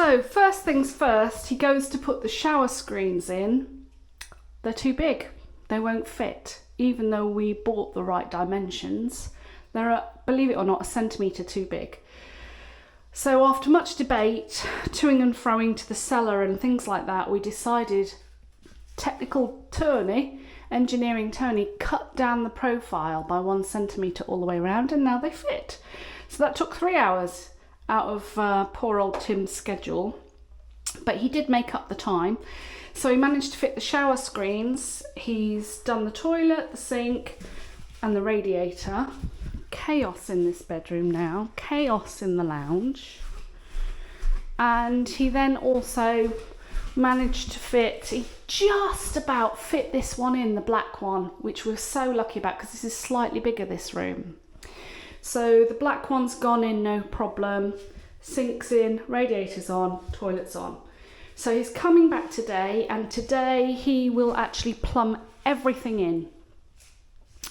So first things first, he goes to put the shower screens in. They're too big. They won't fit, even though we bought the right dimensions. They're, believe it or not, 1 centimetre too big. So after much debate, toing and froing to the cellar and things like that, we decided, technical Tony, engineering Tony, cut down the profile by 1 centimetre all the way around, and now they fit. So that took 3 hours out of poor old Tim's schedule, but he did make up the time. So he managed to fit the shower screens. He's done the toilet, the sink and the radiator. Chaos in this bedroom now, chaos in the lounge. And he then also managed to fit, he just about fit this one in, the black one, which we're so lucky about because this is slightly bigger, this room. So the black one's gone in, no problem. Sink's in, radiator's on, toilet's on. So he's coming back today, and today he will actually plumb everything in.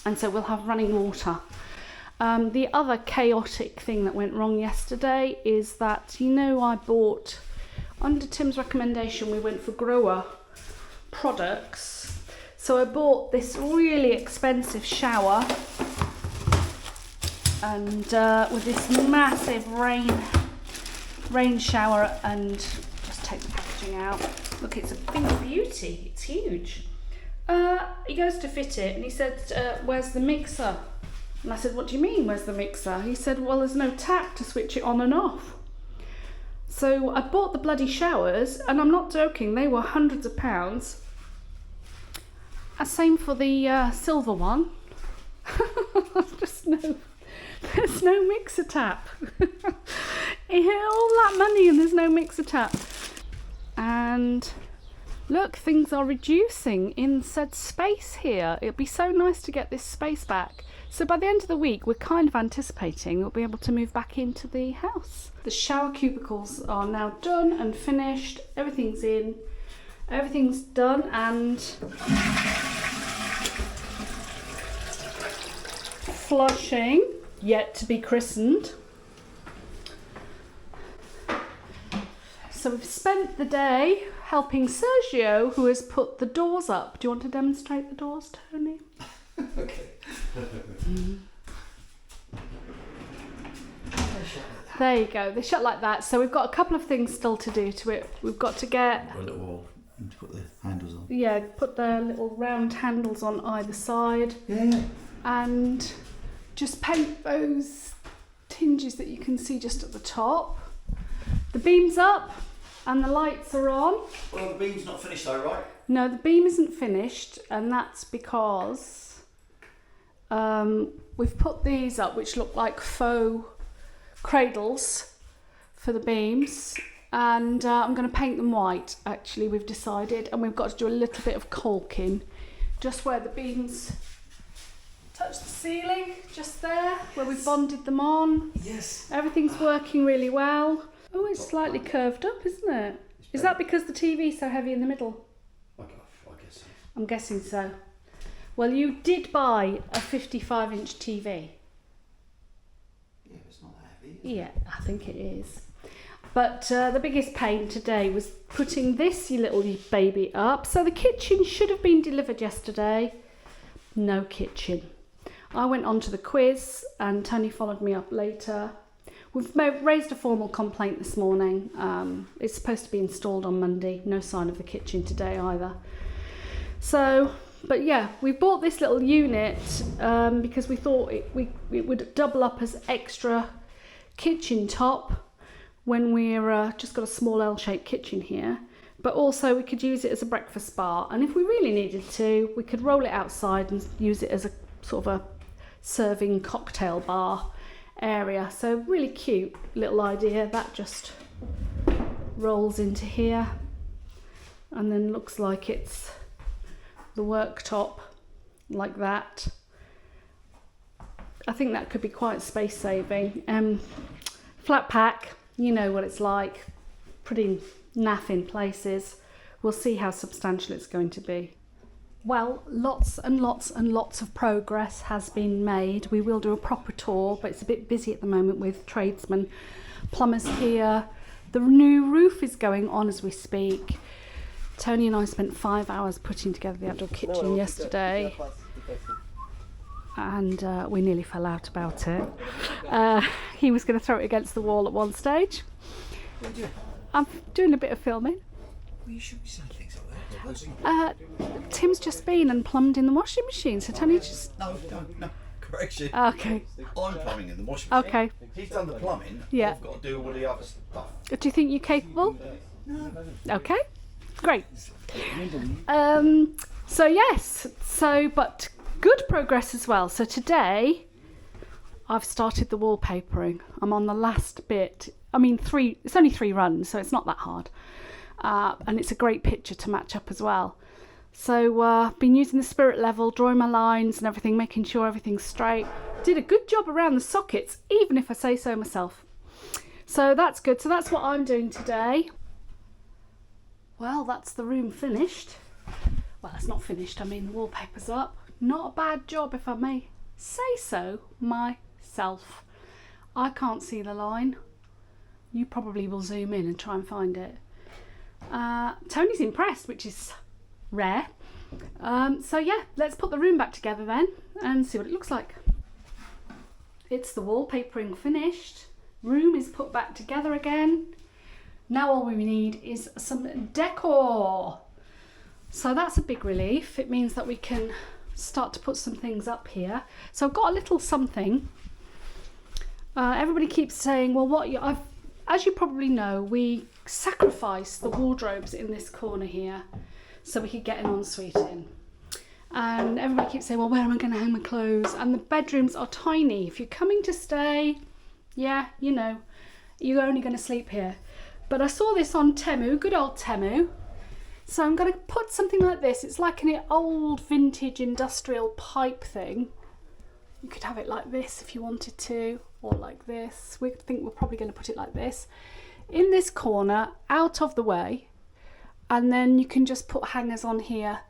And so we'll have running water. The other chaotic thing that went wrong yesterday is that, you know, I bought, under Tim's recommendation, we went for grower products. So I bought this really expensive shower, and with this massive rain shower, and just take the packaging out. Look, it's a thing of beauty, it's huge. He goes to fit it and he said, where's the mixer? And I said, what do you mean, where's the mixer? He said, well, there's no tap to switch it on and off. So I bought the bloody showers, and I'm not joking, they were hundreds of pounds. Same for the silver one. There's no mixer tap. All that money and there's no mixer tap. And look, things are reducing in said space here. It'd be so nice to get this space back. So by the end of the week, we're kind of anticipating we'll be able to move back into the house. The shower cubicles are now done and finished. Everything's in, everything's done, and flushing, yet to be christened. So we've spent the day helping Sergio, who has put the doors up. Do you want to demonstrate the doors, Tony? Okay. There you go, they shut like that. So we've got a couple of things still to do to it. We've got to get a little wall to put the handles on. Yeah, put the little round handles on either side. Yeah. And just paint those tinges that you can see just at the top. The beam's up and the lights are on. Well, the beam's not finished though, right? No, the beam isn't finished, and that's because we've put these up, which look like faux cradles for the beams, and I'm going to paint them white, actually, we've decided, and we've got to do a little bit of caulking just where the beams touch the ceiling, just there where we've bonded them on. Yes. Everything's working really well. Oh, it's slightly curved up, isn't it? Is that because the TV's so heavy in the middle? I guess so. I'm guessing so. Well, you did buy a 55-inch TV. Yeah, but it's not that heavy. Yeah, I think it is. But the biggest pain today was putting this little baby up. So the kitchen should have been delivered yesterday. No kitchen. I went on to the quiz and Tony followed me up later. We've raised a formal complaint this morning. It's supposed to be installed on Monday. No sign of the kitchen today either. So, but yeah, we bought this little unit because we thought it would double up as extra kitchen top when we're just got a small L-shaped kitchen here. But also we could use it as a breakfast bar. And if we really needed to, we could roll it outside and use it as a sort of a serving cocktail bar area. So really cute little idea. That just rolls into here and then looks like it's the worktop like that. I think that could be quite space saving. Flat pack, you know what it's like, pretty naff in places. We'll see how substantial it's going to be. Well, lots and lots and lots of progress has been made. We will do a proper tour, but it's a bit busy at the moment with tradesmen, plumbers here, The new roof is going on as we speak. Tony and I spent 5 hours putting together the outdoor kitchen yesterday, and we nearly fell out about it. He was going to throw it against the wall at one stage. What are you doing? I'm doing a bit of filming. Well, you shouldn't be saying things like that. Tim's just been and plumbed in the washing machine, so Tony just... No, correction. Okay. I'm plumbing in the washing machine. Okay. He's done the plumbing. Yeah. I've got to do all the other stuff. Do you think you're capable? No. Okay, great. But good progress as well. So today I've started the wallpapering. I'm on the last bit. I mean, it's only 3 runs, so it's not that hard. And it's a great picture to match up as well. So been using the spirit level, drawing my lines and everything, making sure everything's straight. Did a good job around the sockets, even if I say so myself. So that's good. So that's what I'm doing today. Well, that's the room finished. Well, it's not finished. I mean, the wallpaper's up. Not a bad job, if I may say so myself. I can't see the line. You probably will zoom in and try and find it. Tony's impressed, which is rare. So yeah, let's put the room back together then and see what it looks like. It's the wallpapering finished. Room is put back together again. Now all we need is some decor. So that's a big relief. It means that we can start to put some things up here. So I've got a little something. Everybody keeps saying, well, as you probably know, we sacrificed the wardrobes in this corner here so we could get an ensuite in. And everybody keeps saying, well, where am I going to hang my clothes? And the bedrooms are tiny. If you're coming to stay, yeah, you know, you're only going to sleep here. But I saw this on Temu, good old Temu. So I'm going to put something like this. It's like an old vintage industrial pipe thing. You could have it like this if you wanted to, or like this. We think we're probably going to put it like this. In this corner, out of the way. And then you can just put hangers on here.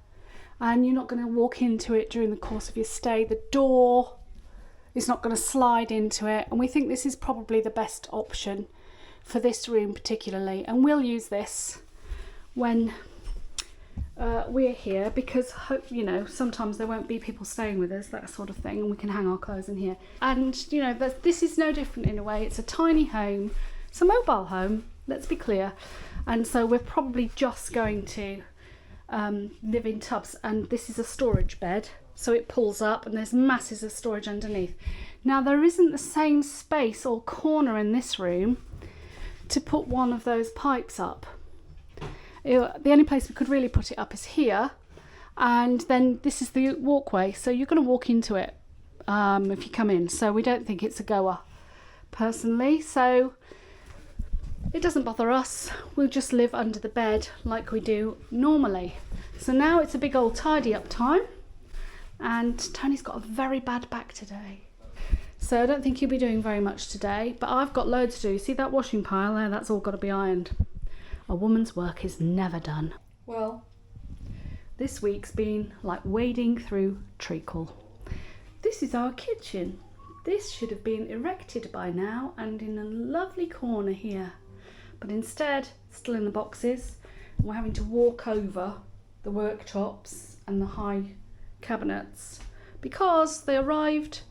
And you're not going to walk into it during the course of your stay. The door is not going to slide into it. And we think this is probably the best option for this room particularly. And we'll use this when we're here, because you know, sometimes there won't be people staying with us, that sort of thing, and we can hang our clothes in here. And you know, this is no different in a way. It's a tiny home, it's a mobile home, let's be clear. And so we're probably just going to live in tubs, and this is a storage bed, so it pulls up and there's masses of storage underneath. Now there isn't the same space or corner in this room to put one of those pipes up. The only place we could really put it up is here, and then this is the walkway, so you're going to walk into it if you come in, so we don't think it's a goer personally, so it doesn't bother us. We'll just live under the bed like we do normally. So now it's a big old tidy up time, and Tony's got a very bad back today, so I don't think he'll be doing very much today, but I've got loads to do. See that washing pile there? That's all got to be ironed. A woman's work is never done. Well, this week's been like wading through treacle. This is our kitchen. This should have been erected by now and in a lovely corner here. But instead, still in the boxes. We're having to walk over the worktops and the high cabinets because they arrived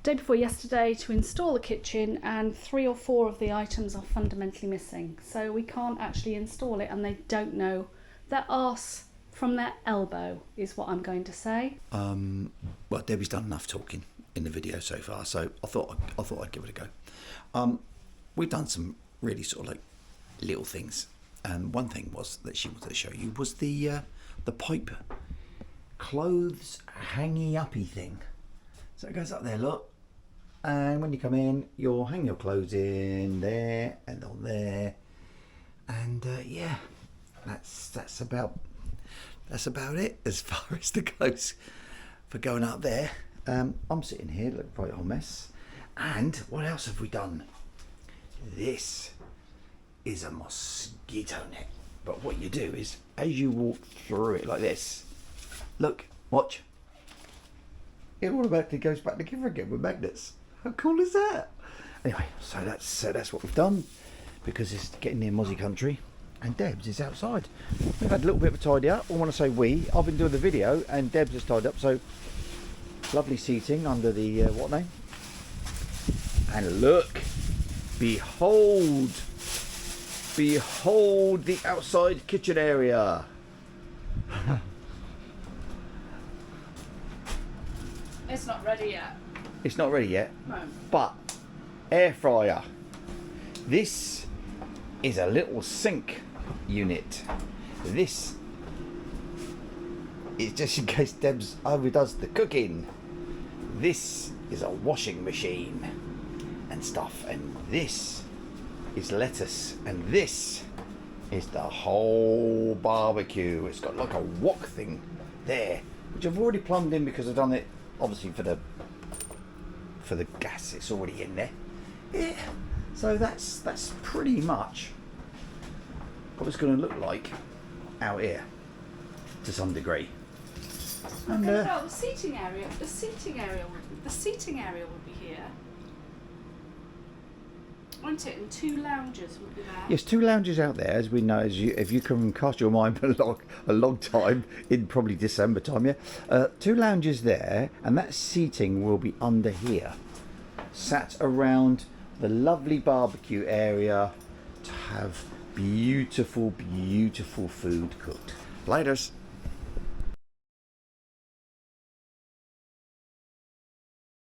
day before yesterday to install the kitchen, and 3 or 4 of the items are fundamentally missing, so we can't actually install it, and they don't know their arse from their elbow is what I'm going to say. Well, Debbie's done enough talking in the video so far, so I thought I'd give it a go. We've done some really sort of like little things, and one thing was that she wanted to show you was the pipe clothes hangy uppy thing. So it goes up there, look. And when you come in, you'll hang your clothes in there and on there, and yeah, that's about it as far as the goes for going up there. I'm sitting here, look, right whole mess. And what else have we done? This is a mosquito net. But what you do is, as you walk through it like this, look, watch. It automatically goes back together again with magnets. How cool is that? Anyway, so that's what we've done. because it's getting near Mozzie country, and Debs is outside. We've had a little bit of a tidy up. I want to say I've been doing the video and Debs has tidied up, so lovely seating under the what name? And look, behold the outside kitchen area. It's not ready yet. It's not ready yet. No. But air fryer. This is a little sink unit. This is just in case Debs overdoes the cooking. This is a washing machine and stuff, and this is lettuce, and this is the whole barbecue. It's got like a wok thing there, which I've already plumbed in because I've done it obviously for the gas. It's already in there. Yeah. So that's pretty much what it's going to look like out here to some degree. And well, the seating area would be here, wouldn't it? And 2 lounges would be there. yes, 2 lounges out there, as we know, if you can cast your mind a long time in probably December time, yeah. 2 lounges there, and that seating will be under here, sat around the lovely barbecue area to have beautiful food cooked. Laters.